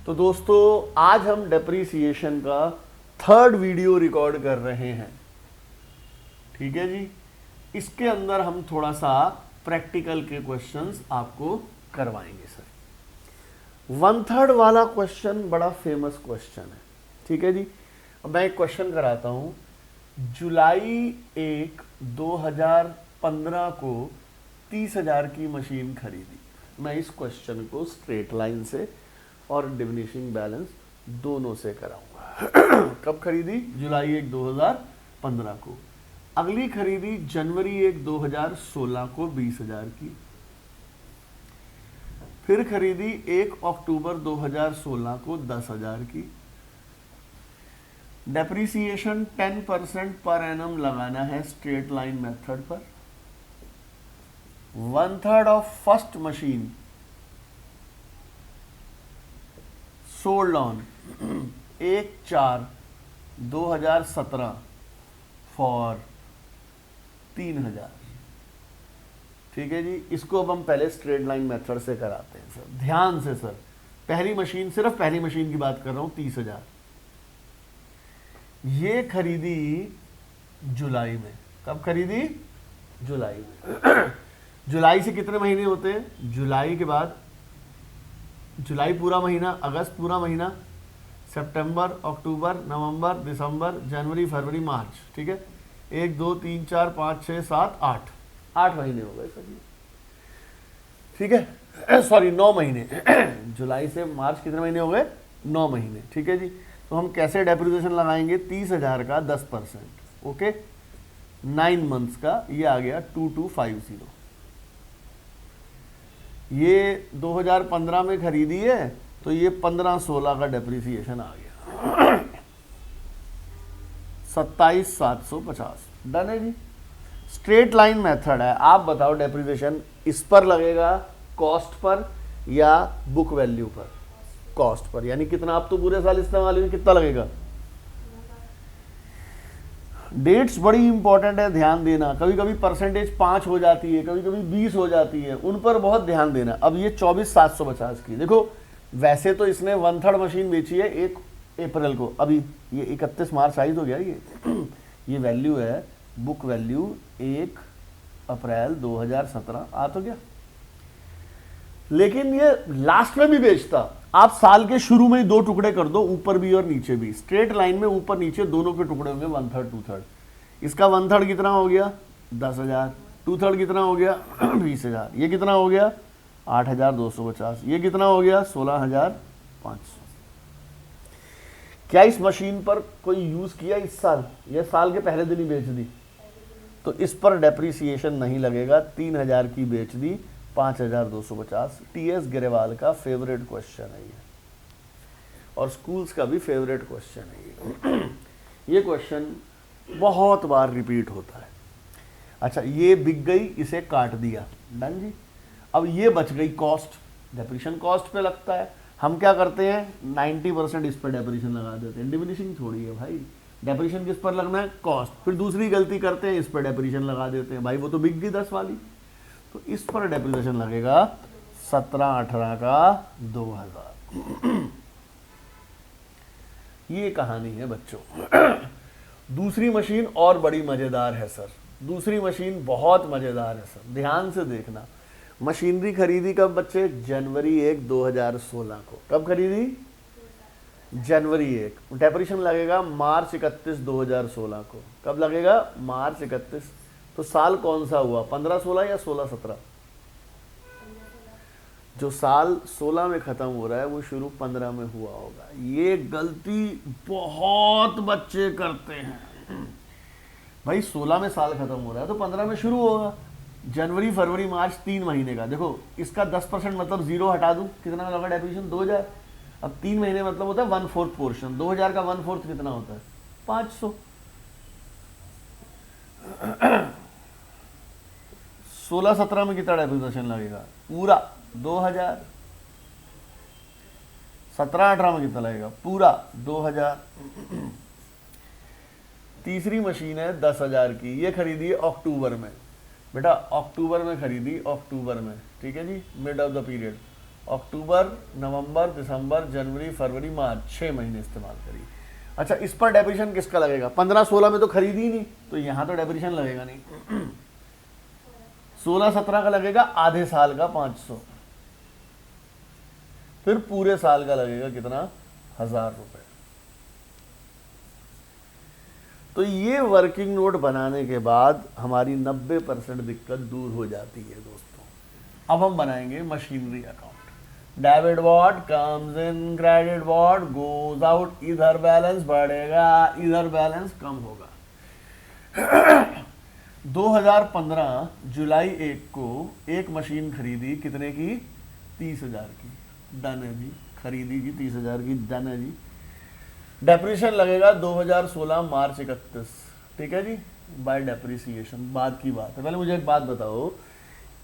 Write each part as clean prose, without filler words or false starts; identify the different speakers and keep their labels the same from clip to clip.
Speaker 1: तो दोस्तों आज हम डेप्रिसिएशन का थर्ड वीडियो रिकॉर्ड कर रहे हैं, ठीक है जी। इसके अंदर हम थोड़ा सा प्रैक्टिकल के क्वेश्चंस आपको करवाएंगे सर। 1/3 वाला क्वेश्चन बड़ा फेमस क्वेश्चन है, ठीक है जी। अब मैं एक क्वेश्चन कराता हूं। जुलाई 1, 2015 को 30,000 की मशीन खरीदी। मैं इस क्वेश्चन को स्ट्रेट लाइन से और डिमिनिशिंग बैलेंस दोनों से कराऊंगा। कब खरीदी? जुलाई 1, 2015 को। अगली खरीदी जनवरी 1, 2016 को 20,000 की। फिर खरीदी 1 अक्टूबर 2016 को 10,000 की। डेप्रिसिएशन 10% पर एनम लगाना है स्ट्रेट लाइन मेथड पर। 1/3 of first machine sold on 1/4/2017 for 3,000, ठीक है जी। इसको अब हम पहले स्ट्रेट लाइन मेथड से कराते हैं सर, ध्यान से सर। पहली मशीन, सिर्फ पहली मशीन की बात कर रहा हूं, 30,000 ये खरीदी जुलाई में। कब खरीदी? जुलाई में। जुलाई से कितने महीने होते हैं? जुलाई के बाद जुलाई पूरा महीना, अगस्त पूरा महीना, सितंबर, अक्टूबर, नवंबर, दिसंबर, जनवरी, फरवरी, मार्च, ठीक है। 1, 2, 3, 4, 5, 6, 7, 8 महीने हो गए सर, ठीक है। सॉरी 9 महीने। जुलाई से मार्च कितने महीने हो गए? 9 महीने, ठीक है जी। तो हम कैसे डेप्रिसिएशन लगाएंगे? 30,000 का 10%, ओके। 9 मंथ्स का ये आ गया 2250। ये 2015 में खरीदी है तो ये 15/16 का डेप्रिसिएशन आ गया। 27,750। डन है जी। स्ट्रेट लाइन मेथड है। आप बताओ डेप्रिसिएशन इस पर लगेगा, कॉस्ट पर या बुक वैल्यू पर? कॉस्ट पर, यानी कितना आप तो पूरे साल इस्तेमाल हुई, कितना लगेगा? डेट्स बड़ी इंपॉर्टेंट है, ध्यान देना। कभी कभी परसेंटेज 5 हो जाती है, कभी कभी 20 हो जाती है, उन पर बहुत ध्यान देना। अब ये 24,750 की, देखो वैसे तो इसने 1/3 मशीन बेची है 1 अप्रैल को, अभी ये 31 मार्च आई तो गया ये वैल्यू है, बुक वैल्यू 1 अप्रैल 2017 आ तो गया। लेकिन ये लास्ट में भी बेचता। आप साल के शुरू में ही 2 टुकड़े कर दो, ऊपर भी और नीचे भी। स्ट्रेट लाइन में ऊपर नीचे दोनों के टुकड़े होंगे 1/3 2/3। इसका 1/3 कितना हो गया? 10,000। 2/3 कितना हो गया? 20,000। ये कितना हो गया? 8,250। ये कितना हो गया? 16,500। क्या इस मशीन पर कोई यूज किया इस साल? या साल के पहले दिन ही बेच दी? तो इस पर डेप्रिसिएशन नहीं लगेगा। 3,000 की बेच दी, 5,250। टीएस गिरेवाल का फेवरेट क्वेश्चन है ये, और स्कूल्स का भी फेवरेट क्वेश्चन है ये। ये क्वेश्चन बहुत बार रिपीट होता है। अच्छा, ये बिक गई, इसे काट दिया, डन जी। अब ये बच गई कॉस्ट, डेप्रिसिएशन कॉस्ट पे लगता है। हम क्या करते हैं? 90% इस पर डेप्रिसिएशन लगा देते हैं। डिमिनिशिंग थोड़ी है भाई, डेप्रिसिएशन किस पर लगना है? कॉस्ट। फिर दूसरी गलती करते हैं, इस पर डेप्रिसिएशन लगा देते हैं। भाई वो तो बिक गई 10 वाली, तो इस पर डेप्रिसिएशन लगेगा 17/18 का 2,000। ये कहानी है बच्चों। दूसरी मशीन और बड़ी मजेदार है सर। दूसरी मशीन बहुत मजेदार है सर, ध्यान से देखना। मशीनरी खरीदी कब बच्चे? जनवरी 1, 2016 को। कब खरीदी? जनवरी 1। डेप्रिसिएशन लगेगा मार्च 31, 2016 को। कब लगेगा? मार्च 31। तो साल कौन सा हुआ? 15/16 या 16/17? जो साल 16 में खत्म हो रहा है वो शुरू 15 में हुआ होगा। ये गलती बहुत बच्चे करते हैं। भाई 16 में साल खत्म हो रहा है तो 15 में शुरू होगा। जनवरी, फरवरी, मार्च 3 महीने का। देखो इसका 10% मतलब 0 हटा दूं, कितना लगा डेप्रिसिएशन? 2,000। अब 3 महीने मतलब होता है 1/4 पोर्शन। 2,000 का 1/4 कितना होता है? 500। 16-17 में कितना डेप्रिसिएशन लगेगा? पूरा 2,000। 17-18 में कितना लगेगा? पूरा 2,000। तीसरी मशीन है 10,000 की, ये खरीदी है अक्टूबर में। बेटा अक्टूबर में खरीदी, अक्टूबर में, ठीक है जी, मिड ऑफ द पीरियड। अक्टूबर, नवंबर, दिसंबर, जनवरी, फरवरी, मार्च, 6 महीने इस्तेमाल करी। अच्छा, इस पर डेप्रिसिएशन किसका लगेगा? 15-16 में तो खरीदी ही नहीं, तो यहाँ तो डेप्रिसिएशन लगेगा नहीं। 16-17 का लगेगा आधे साल का 500, फिर पूरे साल का लगेगा कितना? 1000 रुपए। तो ये वर्किंग नोट बनाने के बाद हमारी 90% दिक्कत दूर हो जाती है दोस्तों। अब हम बनाएंगे machinery account. Debit what comes in, credit what goes out. इधर बैलेंस बढ़ेगा, इधर बैलेंस कम होगा। 2015 जुलाई 1 को एक मशीन खरीदी, कितने की? 30,000 की। डन है जी, खरीदी जी 30,000 की, डन है जी। डेप्रिसिएशन लगेगा 2016 मार्च 31, ठीक है जी, बाय डेप्रिसिएशन। बाद की बात है। पहले मुझे एक बात बताओ,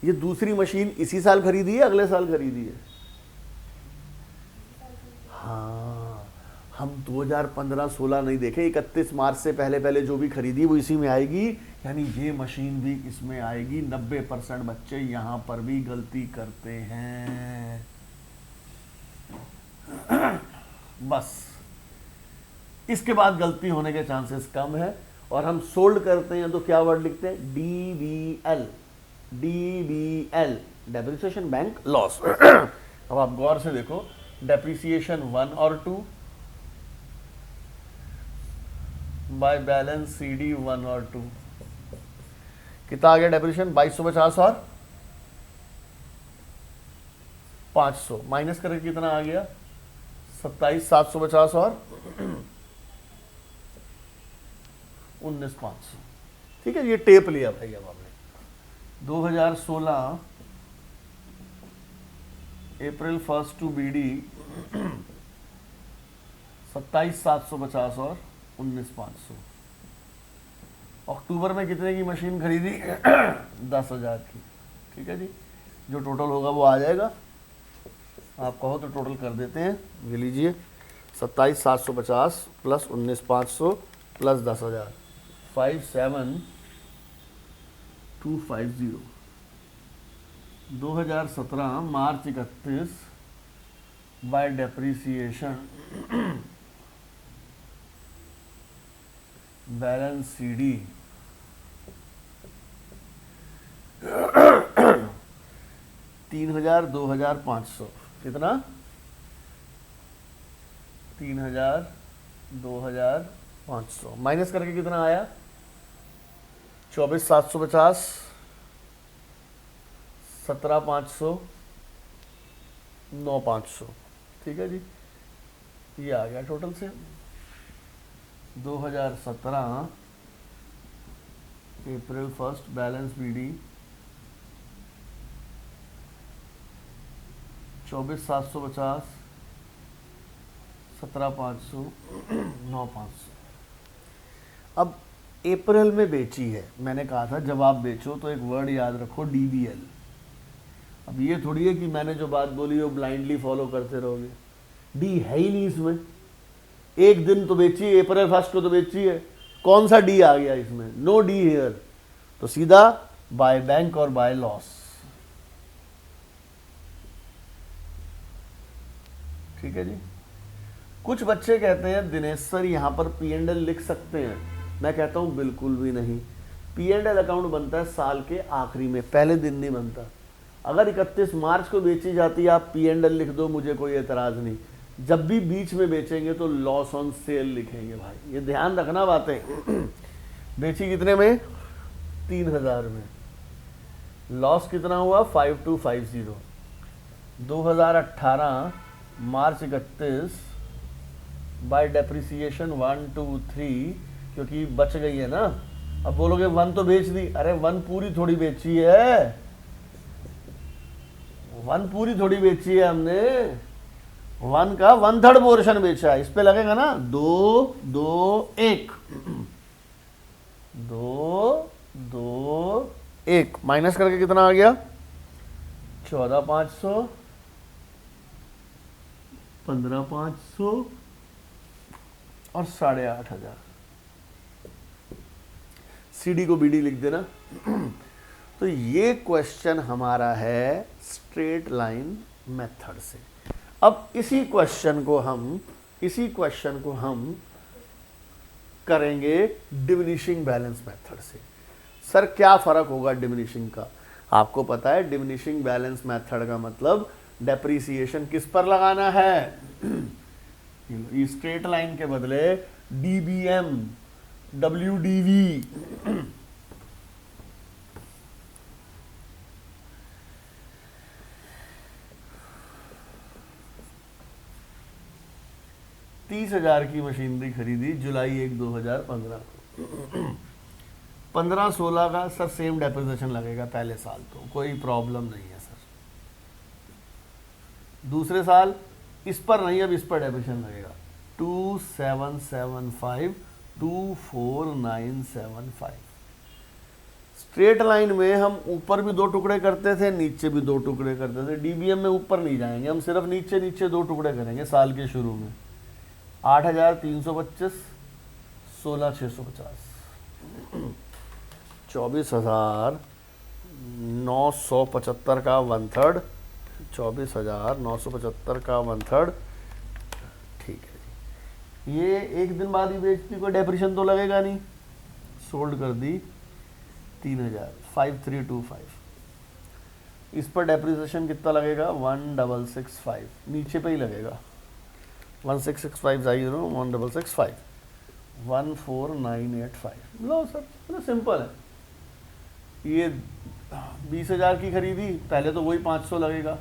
Speaker 1: ये दूसरी मशीन इसी साल खरीदी है, अगले साल खरीदी है? हाँ, हम 2015-16 नहीं देखे, 31 मार्च से पहले पहले जो भी खरीदी वो इसी में आएगी, यानी ये मशीन भी इसमें आएगी। 90% बच्चे यहाँ पर भी गलती करते हैं। बस इसके बाद गलती होने के चांसेस कम है। और हम सोल्ड करते हैं तो क्या वर्ड लिखते हैं? DBL, DBL, depreciation bank loss. अब आप गौर से देखो, डेप्रिसिएशन 1 और 2 बाय बैलेंस CD 1 और 2, कितना आ गया डेप्रिसिएशन? 2250 और 500 माइनस करके कितना आ गया? 27,750 और 19,500। ठीक है, ये टेप लिया भाई। अब आपने 2016 अप्रैल 1 टू BD 27,750 और 19,500। अक्टूबर में कितने की मशीन खरीदी? 10,000 की। ठीक है जी, जो टोटल होगा वो आ जाएगा। आप कहो तो टोटल कर देते हैं, ये लीजिए 27,750 प्लस 19,500 प्लस 10,000, 57,250। 2017 मार्च 31 बाय डेप्रिसिएशन बैलेंस CD 3,000, 2,500, कितना? 3,000, 2,500 माइनस करके कितना आया? 24,750, 17,500, 9,500। ठीक है जी, ये आ गया टोटल से। 2017 अप्रैल 1 बैलेंस BD 24,750, 17,500, 9,500। अब अप्रैल में बेची है, मैंने कहा था जब आप बेचो तो एक वर्ड याद रखो, DBL। अब ये थोड़ी है कि मैंने जो बात बोली वो ब्लाइंडली फॉलो करते रहोगे। डी है ही नहीं इसमें। एक दिन तो बेची है, अप्रैल 1 को तो बेची है, कौन सा डी आ गया इसमें? No D here. तो सीधा बाय बैंक और बाय लॉस। ठीक है जी। कुछ बच्चे कहते हैं दिनेश सर यहाँ पर P&L लिख सकते हैं। मैं कहता हूँ बिल्कुल भी नहीं। P&L अकाउंट बनता है साल के आखिरी में, पहले दिन नहीं बनता। अगर 31 मार्च को बेची जाती है, आप P&L लिख दो, मुझे कोई एतराज नहीं। जब भी बीच में बेचेंगे तो लॉस ऑन सेल लिखेंगे भाई, ये ध्यान रखना बातें। बेची कितने में? 3,000 में। लॉस कितना हुआ? 5250। 2018 मार्च 31 बाय डेप्रिसिएशन 1, 2, 3, क्योंकि बच गई है ना। अब बोलोगे 1 तो बेच दी, अरे 1 पूरी थोड़ी बेची है, 1 पूरी थोड़ी बेची है हमने, 1 का 1/3 पोर्शन बेचा है। इस पे लगेगा ना 2, 2, 1, 2, 2, 1 माइनस करके कितना आ गया? 14,500, 15,500 और 8,500। CD को BD लिख देना। तो ये क्वेश्चन हमारा है स्ट्रेट लाइन मेथड से। अब इसी क्वेश्चन को हम करेंगे डिमिनिशिंग बैलेंस मेथड से। सर क्या फर्क होगा डिमिनिशिंग का? आपको पता है डिमिनिशिंग बैलेंस मेथड का मतलब डेप्रिसिएशन किस पर लगाना है? स्ट्रेट लाइन के बदले डीबीएम, डब्ल्यूडीवी, $30,000 की मशीनरी खरीदी जुलाई 1 2015 को। 15-16 का सर सेम डेप्रिसिएशन लगेगा पहले साल, तो कोई प्रॉब्लम नहीं है सर। दूसरे साल इस पर नहीं, अब इस पर डेप्रिसिएशन लगेगा 2775 24975। स्ट्रेट लाइन में हम ऊपर भी 2 टुकड़े करते थे, नीचे भी 2 टुकड़े करते थे। डीबीएम में ऊपर नहीं जाएंगे, हम सिर्फ नीचे नीचे 2 टुकड़े करेंगे साल के शुरू में। 8,325 16,650 24,975 का 1/3, 24,975 का 1/3। ठीक है जी, ये एक दिन बाद ही बेचती, कोई डेप्रिसिएशन तो लगेगा नहीं। सोल्ड कर दी 3,000, 5325। इस पर डेप्रिसिएशन कितना लगेगा? 1665, नीचे पे ही लगेगा। 1665 0 1665 14985। लो सर, सिंपल है। ये 20,000 की खरीदी, पहले तो वही 500 लगेगा,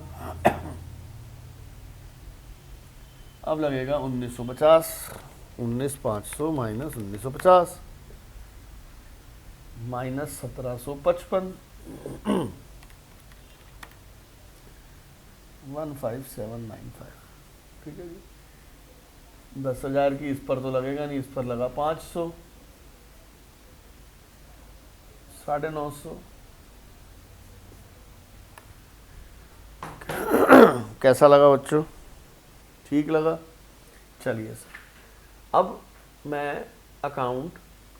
Speaker 1: अब लगेगा 1950। 19,500 माइनस 1950 माइनस 1755 15795। ठीक है जी। 10,000 की इस पर तो लगेगा नहीं, इस पर लगा 500, 950। कैसा लगा बच्चों? ठीक लगा? चलिए सर, अब मैं अकाउंट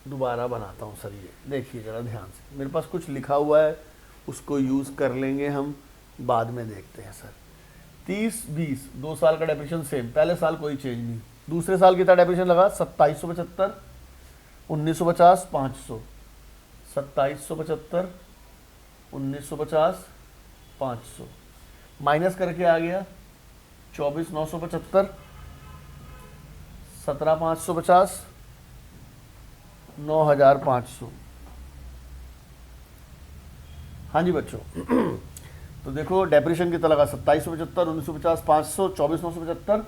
Speaker 1: दोबारा बनाता हूँ सर। ये देखिए ज़रा ध्यान से, मेरे पास कुछ लिखा हुआ है, उसको यूज़ कर लेंगे हम, बाद में देखते हैं सर। 30-20 2 साल का डेप्रिसिएशन सेम, पहले साल कोई चेंज नहीं। दूसरे साल कितना डेप्रिसिएशन लगा? 2775 1950 500, 2775 1950 500, माइनस करके आ गया 24,975 17,550 9,500। हाँ जी बच्चों, तो देखो डेप्रिसिएशन कितना लगा? 2775 1950 500, 24,975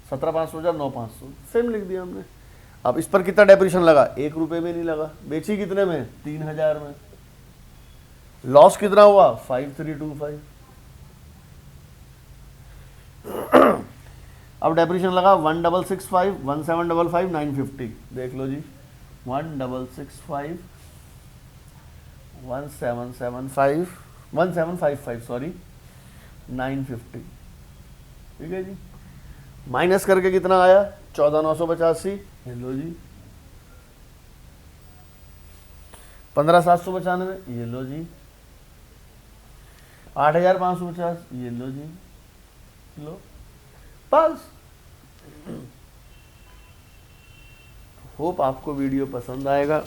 Speaker 1: 17,550 9,500, सेम लिख दिया हमने। अब इस पर कितना डेप्रिसिएशन लगा? 1 रुपये में नहीं लगा। बेची कितने में? 3,000 में। लॉस कितना हुआ? 5325। अब डेप्रिसिएशन लगा 1665 1755 950। देख लो जी, 1665 1775 1755 सॉरी 950। ठीक है जी। माइनस करके कितना आया? 14,985। लो जी। 15,795। ये लो जी। 8,550। ये लो जी, लो बस। होप आपको वीडियो पसंद आएगा।